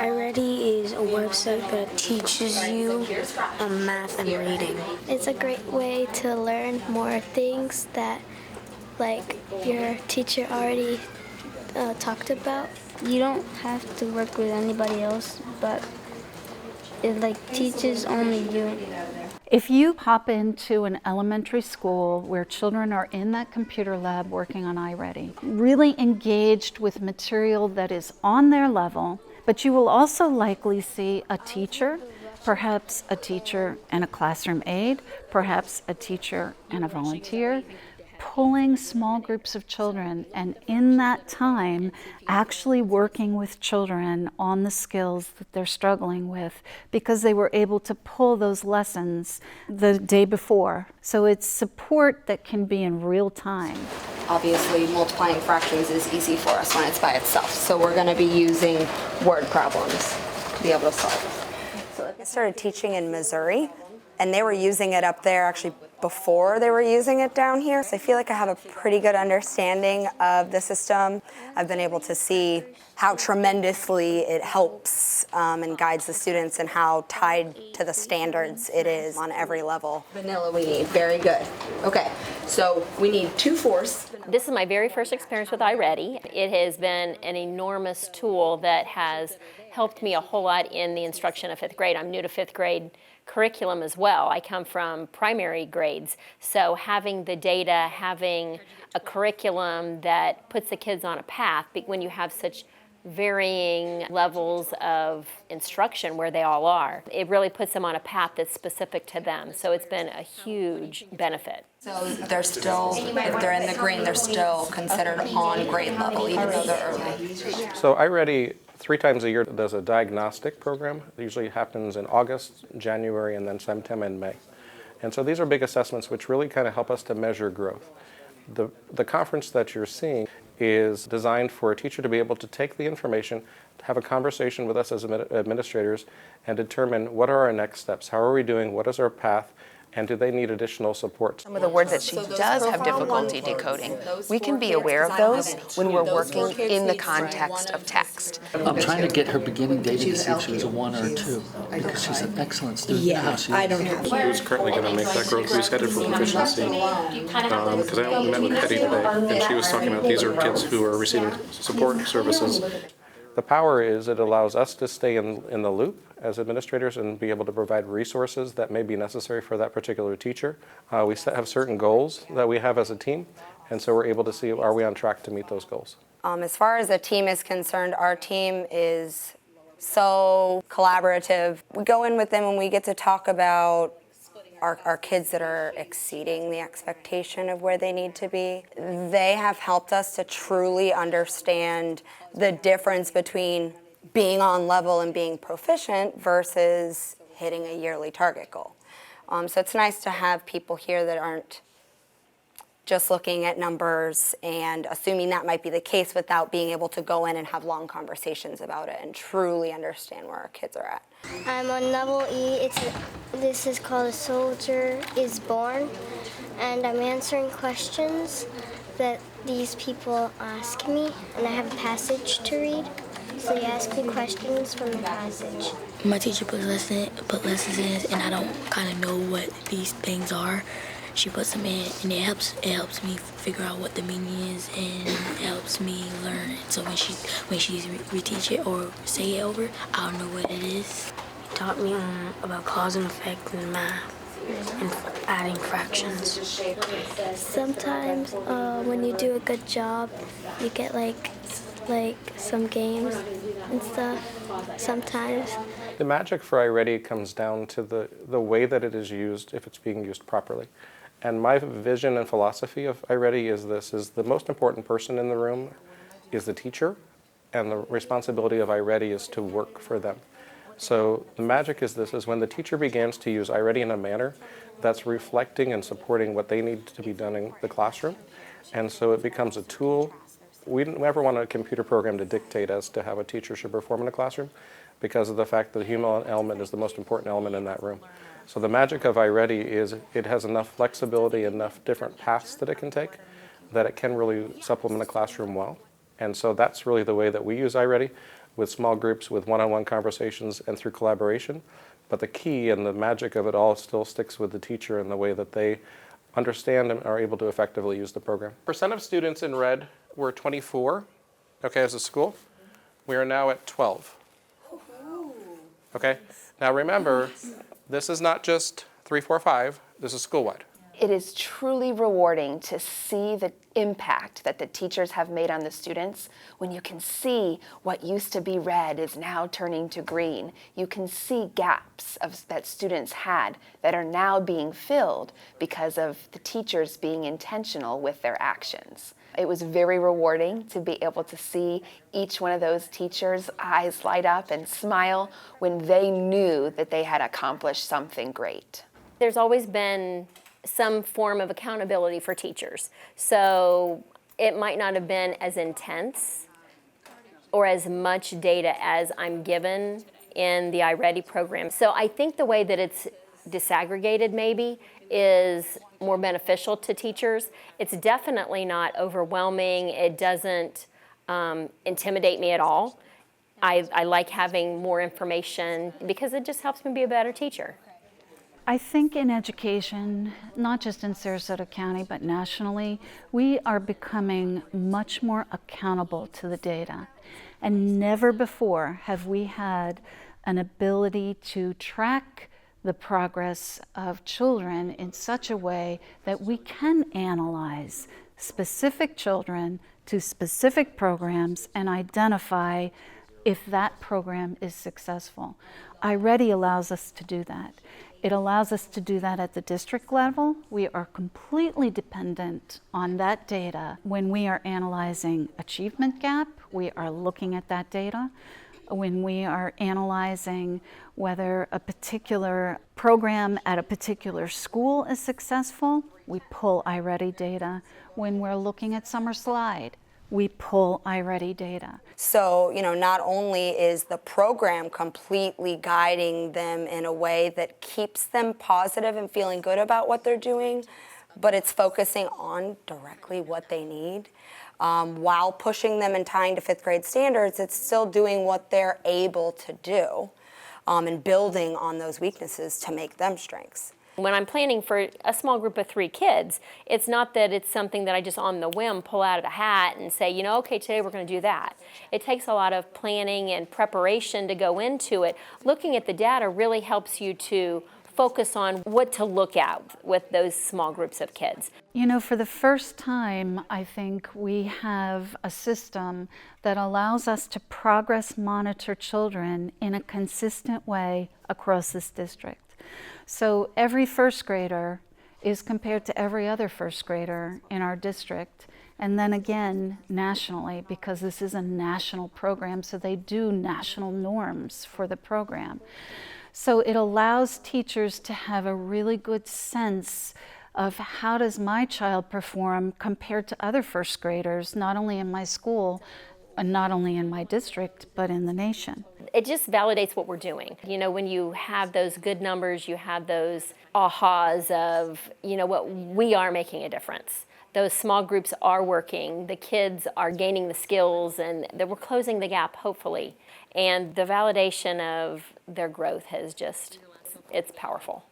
iReady is a website that teaches you math and reading. It's a great way to learn more things that like your teacher already talked about. You don't have to work with anybody else, but it teaches only you. If you hop into an elementary school where children are in that computer lab working on iReady, really engaged with material that is on their level, but you will also likely see a teacher, perhaps a teacher and a classroom aide, perhaps a teacher and a volunteer, pulling small groups of children, and in that time actually working with children on the skills that they're struggling with because they were able to pull those lessons the day before. So it's support that can be in real time. Obviously, multiplying fractions is easy for us when it's by itself, so we're going to be using word problems to be able to solve. I started teaching in Missouri, and they were using it up there actually before they were using it down here. So I feel like I have a pretty good understanding of the system. I've been able to see how tremendously it helps and guides the students and how tied to the standards it is on every level. Vanilla we need, very good. Okay, so we need 2/4. This is my very first experience with iReady. It has been an enormous tool that has helped me a whole lot in the instruction of 5th grade. I'm new to 5th grade curriculum as well. I come from primary grades, so having the data, having a curriculum that puts the kids on a path, when you have such varying levels of instruction where they all are, it really puts them on a path that's specific to them. So it's been a huge benefit. So they're still, if they're in the green, they're still considered on grade level, even though they're early. So iReady 3 times a year does a diagnostic program. It usually happens in August, January, and then sometime in May. And so these are big assessments which really kind of help us to measure growth. The conference that you're seeing is designed for a teacher to be able to take the information, to have a conversation with us as administrators, and determine what are our next steps, how are we doing, what is our path, and do they need additional support? Some of the words that she does have difficulty decoding, we can be aware of those when we're working in the context of text. I'm trying to get her beginning data to see if she was a 1 or a 2, because she's an excellent student. Yeah, I don't have. Who's currently going to make that growth? Who's headed for proficiency? Because I met with Hetty today, and she was talking about these are kids who are receiving support services. The power is it allows us to stay in the loop as administrators and be able to provide resources that may be necessary for that particular teacher. We have certain goals that we have as a team, and so we're able to see, are we on track to meet those goals? As far as the team is concerned, our team is so collaborative. We go in with them and we get to talk about our kids that are exceeding the expectation of where they need to be. They have helped us to truly understand the difference between being on level and being proficient versus hitting a yearly target goal. So it's nice to have people here that aren't just looking at numbers and assuming that might be the case without being able to go in and have long conversations about it and truly understand where our kids are at. I'm on level E. This is called A Soldier is Born, and I'm answering questions that these people ask me, and I have a passage to read. So they ask me questions from the passage. My teacher puts lessons in, and I don't kind of know what these things are. She puts them in, and it helps me figure out what the meaning is, and it helps me learn it. So when she reteach it or say it over, I'll know what it is. He taught me about cause and effect in math and adding fractions. Sometimes when you do a good job, you get like some games and stuff. Sometimes. The magic for iReady comes down to the way that it is used, if it's being used properly. And my vision and philosophy of iReady is the most important person in the room is the teacher, and the responsibility of iReady is to work for them. So the magic is when the teacher begins to use iReady in a manner that's reflecting and supporting what they need to be done in the classroom. And so it becomes a tool. We never want a computer program to dictate as to how a teacher should perform in a classroom because of the fact that the human element is the most important element in that room. So the magic of iReady is it has enough flexibility, enough different paths that it can take, that it can really supplement a classroom well. And so that's really the way that we use iReady. with small groups, with one-on-one conversations, and through collaboration. But the key and the magic of it all still sticks with the teacher and the way that they understand and are able to effectively use the program. Percent of students in red were 24, okay, as a school. We are now at 12. Okay, now remember, this is not just 3, 4, 5, this is school-wide. It is truly rewarding to see the impact that the teachers have made on the students when you can see what used to be red is now turning to green. You can see gaps that students had that are now being filled because of the teachers being intentional with their actions. It was very rewarding to be able to see each one of those teachers' eyes light up and smile when they knew that they had accomplished something great. There's always been some form of accountability for teachers. So it might not have been as intense or as much data as I'm given in the iReady program. So I think the way that it's disaggregated maybe is more beneficial to teachers. It's definitely not overwhelming. It doesn't intimidate me at all. I like having more information because it just helps me be a better teacher. I think in education, not just in Sarasota County, but nationally, we are becoming much more accountable to the data. And never before have we had an ability to track the progress of children in such a way that we can analyze specific children to specific programs and identify if that program is successful. iReady allows us to do that. It allows us to do that at the district level. We are completely dependent on that data. When we are analyzing achievement gap, we are looking at that data. When we are analyzing whether a particular program at a particular school is successful, we pull iReady data. When we're looking at summer slide, we pull iReady data. So, not only is the program completely guiding them in a way that keeps them positive and feeling good about what they're doing, but it's focusing on directly what they need. While pushing them and tying to 5th grade standards, it's still doing what they're able to do and building on those weaknesses to make them strengths. When I'm planning for a small group of 3 kids, it's not that it's something that I just on the whim pull out of the hat and say, okay, today we're going to do that. It takes a lot of planning and preparation to go into it. Looking at the data really helps you to focus on what to look at with those small groups of kids. For the first time, I think we have a system that allows us to progress monitor children in a consistent way across this district. So every first grader is compared to every other first grader in our district, and then again nationally, because this is a national program, so they do national norms for the program. So it allows teachers to have a really good sense of how does my child perform compared to other first graders, not only in my school, and not only in my district, but in the nation. It just validates what we're doing. When you have those good numbers, you have those ahas of, what we are making a difference. Those small groups are working, the kids are gaining the skills, and that we're closing the gap, hopefully. And the validation of their growth has it's powerful.